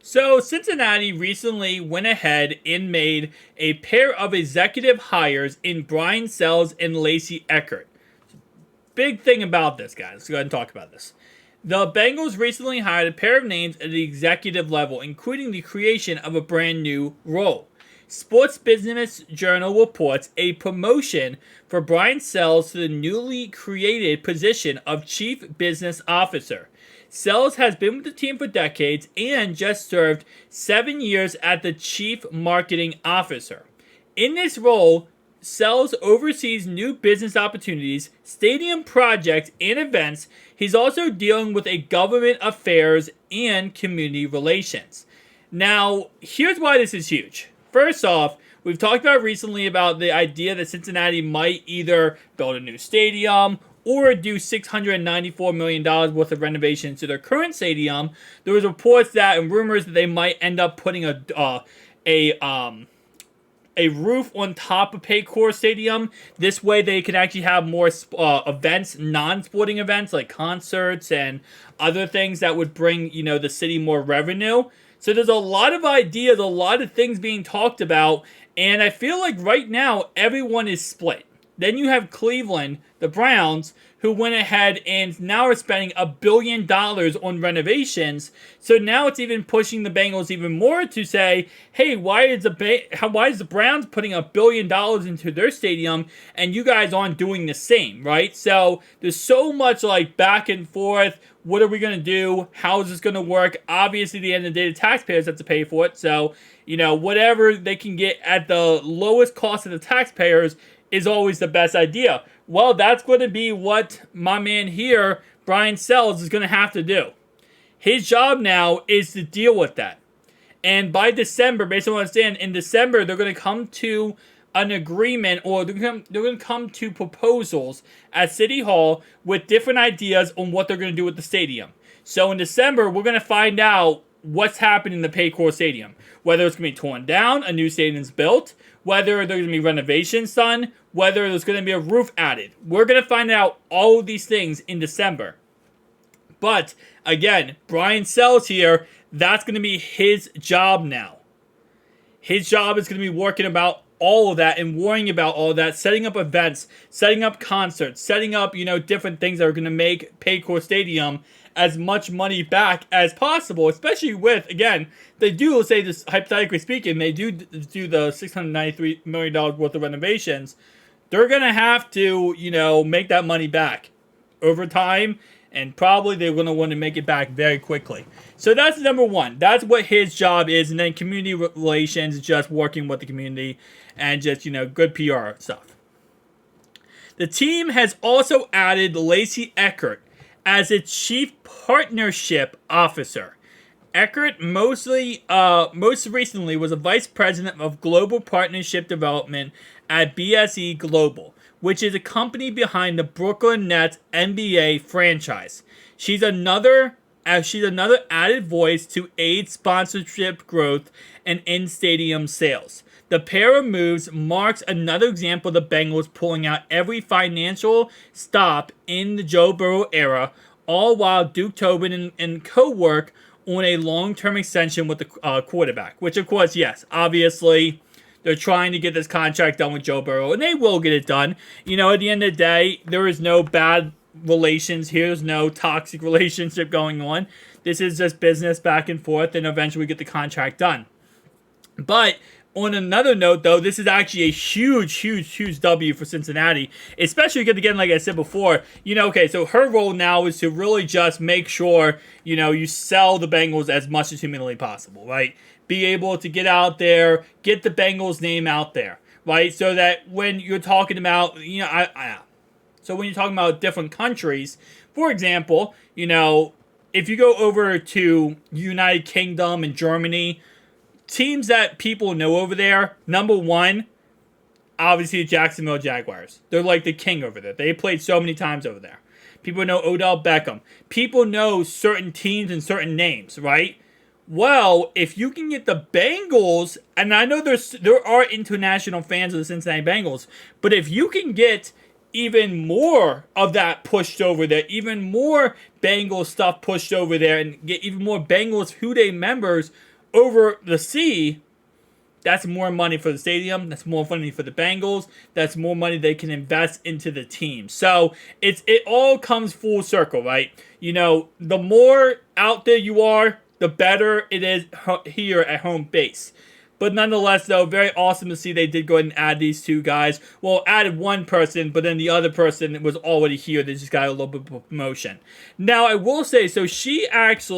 So, Cincinnati recently went ahead and made a pair of executive hires in Brian Sells and Lacey Eckert. Big thing about this, guys. Let's go ahead and talk about this. The Bengals recently hired a pair of names at the executive level, including the creation of a brand new role. Sports Business Journal reports a promotion for Brian Sells to the newly created position of Chief Business Officer. Sells has been with the team for decades and just served 7 years as the Chief Marketing Officer. In this role, Sells oversees new business opportunities, stadium projects, and events. He's also dealing with a government affairs and community relations. Now, here's why this is huge. First off, we've talked about recently about the idea that Cincinnati might either build a new stadium or do $694 million worth of renovations to their current stadium. There was reports that and rumors that they might end up putting a roof on top of Paycor Stadium. This way they can actually have more events, non-sporting events like concerts and other things that would bring, the city more revenue. So there's a lot of ideas, a lot of things being talked about, and I feel like right now everyone is split. Then you have Cleveland, the Browns, who went ahead and now are spending $1 billion on renovations. So now it's even pushing the Bengals even more to say, hey, why is the Browns putting $1 billion into their stadium and you guys aren't doing the same, right? So there's so much like back and forth. What are we going to do? How is this going to work? Obviously, at the end of the day, the taxpayers have to pay for it. So, whatever they can get at the lowest cost of the taxpayers is always the best idea. Well, that's going to be what my man here, Brian Sells, is going to have to do. His job now is to deal with that. And by December, based on what I understand, in December, they're going to come to an agreement, or they're going to come to proposals at City Hall with different ideas on what they're going to do with the stadium. So in December, we're going to find out what's happening in the Paycor Stadium. Whether it's going to be torn down, a new stadium's built, whether there's going to be renovations done, whether there's going to be a roof added. We're going to find out all of these things in December. But, again, Brian Sells here, that's going to be his job now. His job is going to be working about all of that and worrying about all of that, setting up events, setting up concerts, setting up, different things that are going to make Paycor Stadium as much money back as possible, especially with, again, they do, let's say this, hypothetically speaking, they do the $693 million worth of renovations. They're going to have to, make that money back over time, and probably they're going to want to make it back very quickly. So that's number one. That's what his job is, and then community relations, just working with the community and just, good PR stuff. The team has also added Lacey Eckert as its Chief Partnership Officer. Eckert most recently was a Vice President of Global Partnership Development at BSE Global, which is a company behind the Brooklyn Nets NBA franchise. She's another added voice to aid sponsorship growth and in-stadium sales. The pair of moves marks another example of the Bengals pulling out every financial stop in the Joe Burrow era, all while Duke Tobin and co-work on a long-term extension with the quarterback. Which, of course, yes, obviously, they're trying to get this contract done with Joe Burrow, and they will get it done. At the end of the day, there is no bad relations here. There's no toxic relationship going on. This is just business back and forth, and eventually get the contract done. But on another note, though, this is actually a huge W for Cincinnati, especially because, again, like I said before, so her role now is to really just make sure, you sell the Bengals as much as humanly possible, right? Be able to get out there, get the Bengals name out there, right? So that when you're talking about, so when you're talking about different countries, for example, if you go over to United Kingdom and Germany, teams that people know over there, number one, obviously the Jacksonville Jaguars. They're like the king over there. They played so many times over there. People know Odell Beckham. People know certain teams and certain names, right? Well, if you can get the Bengals, and I know there are international fans of the Cincinnati Bengals, but if you can get even more of that pushed over there, even more Bengals stuff pushed over there, and get even more Bengals Who Dey members over the sea, that's more money for the stadium. That's more money for the Bengals. That's more money they can invest into the team. So it all comes full circle, right? You know, the more out there you are, the better it is here at home base. But nonetheless, though, very awesome to see they did go ahead and add these two guys. Well, added one person, but then the other person was already here. They just got a little bit of promotion. Now, I will say, so she was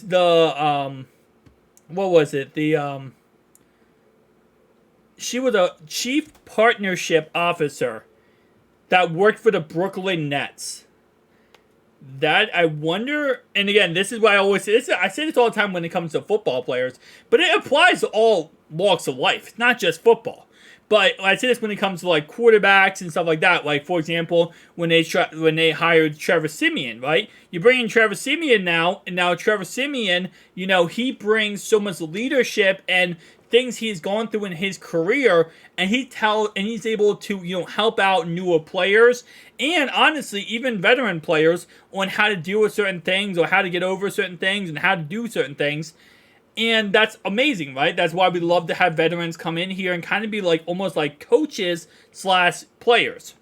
the, what was it? She was a chief partnership officer that worked for the Brooklyn Nets. That I wonder, and again, this is why I always say this. I say this all the time when it comes to football players, but it applies to all walks of life. It's not just football. But I say this when it comes to like quarterbacks and stuff like that. Like for example, when they hired Trevor Siemian, right? You bring in Trevor Siemian now, and now Trevor Siemian, you know, he brings so much leadership and things he's gone through in his career, and he's able to, you know, help out newer players and honestly even veteran players on how to deal with certain things or how to get over certain things and how to do certain things. And that's amazing, right? That's why we love to have veterans come in here and kind of be like almost like coaches / players.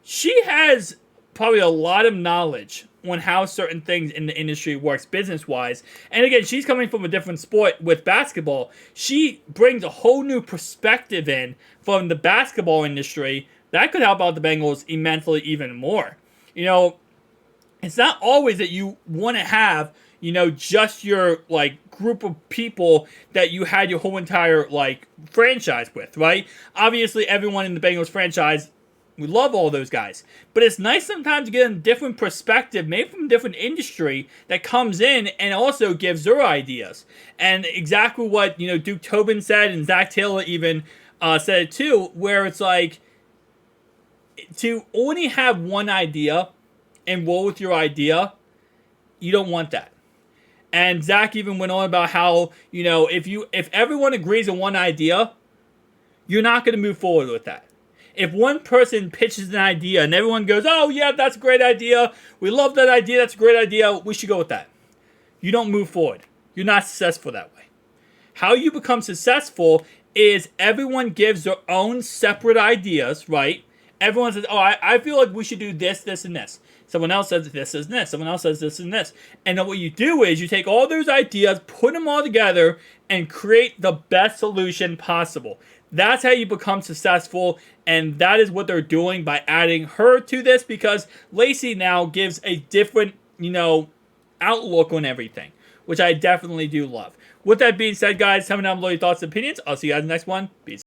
She has probably a lot of knowledge on how certain things in the industry works business-wise. And again, she's coming from a different sport with basketball. She brings a whole new perspective in from the basketball industry that could help out the Bengals immensely even more. You know, it's not always that you want to have, you know, just your like group of people that you had your whole entire like franchise with, right? Obviously, everyone in the Bengals franchise, we love all those guys. But it's nice sometimes to get a different perspective, maybe from a different industry, that comes in and also gives their ideas. And exactly what, you know, Duke Tobin said, and Zach Taylor even said it too, where it's like, to only have one idea and roll with your idea, you don't want that. And Zach even went on about how, you know, if everyone agrees on one idea, you're not going to move forward with that. If one person pitches an idea and everyone goes, oh yeah, that's a great idea, we love that idea, that's a great idea, we should go with that, you don't move forward. You're not successful that way. How you become successful is everyone gives their own separate ideas, right? Everyone says, oh, I feel like we should do this, this, and this. Someone else says this and this. Someone else says this and this. And then what you do is you take all those ideas, put them all together, and create the best solution possible. That's how you become successful, and that is what they're doing by adding her to this, because Lacey now gives a different, you know, outlook on everything, which I definitely do love. With that being said, guys, tell me down below your thoughts and opinions. I'll see you guys in the next one. Peace.